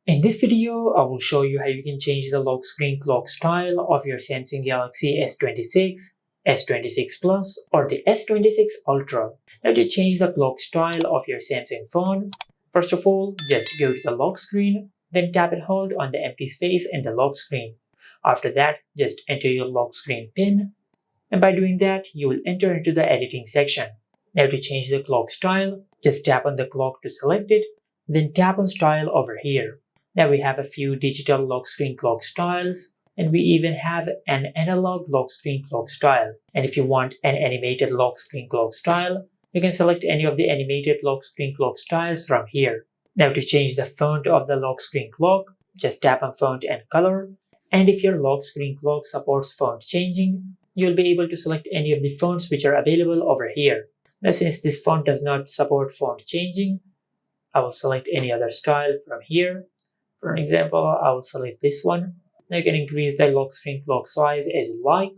In this video, I will show you how you can change the lock screen clock style of your Samsung Galaxy S26, S26 Plus, or the S26 Ultra. Now to change the clock style of your Samsung phone, first of all, just go to the lock screen, then tap and hold on the empty space in the lock screen. After that, just enter your lock screen PIN, and by doing that, you will enter into the editing section. Now to change the clock style, just tap on the clock to select it, then tap on style over here. Now we have a few digital lock screen clock styles, and we even have an analog lock screen clock style. And if you want an animated lock screen clock style, you can select any of the animated lock screen clock styles from here. Now to change the font of the lock screen clock, just tap on font and color, and if your lock screen clock supports font changing, you'll be able to select any of the fonts which are available over here. Now since this font does not support font changing, I will select any other style from here. For an example, I will select this one. Now you can increase the lock screen clock size as you like.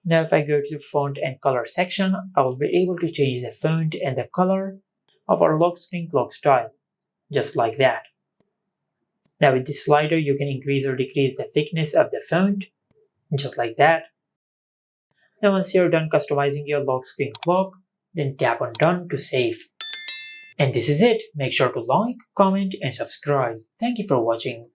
Now if I go to the font and color section, I will be able to change the font and the color of our lock screen clock style, just like that. Now with this slider, you can increase or decrease the thickness of the font, just like that. Now once you're done customizing your lock screen clock, then tap on done to save. And this is it. Make sure to like, comment, and subscribe. Thank you for watching.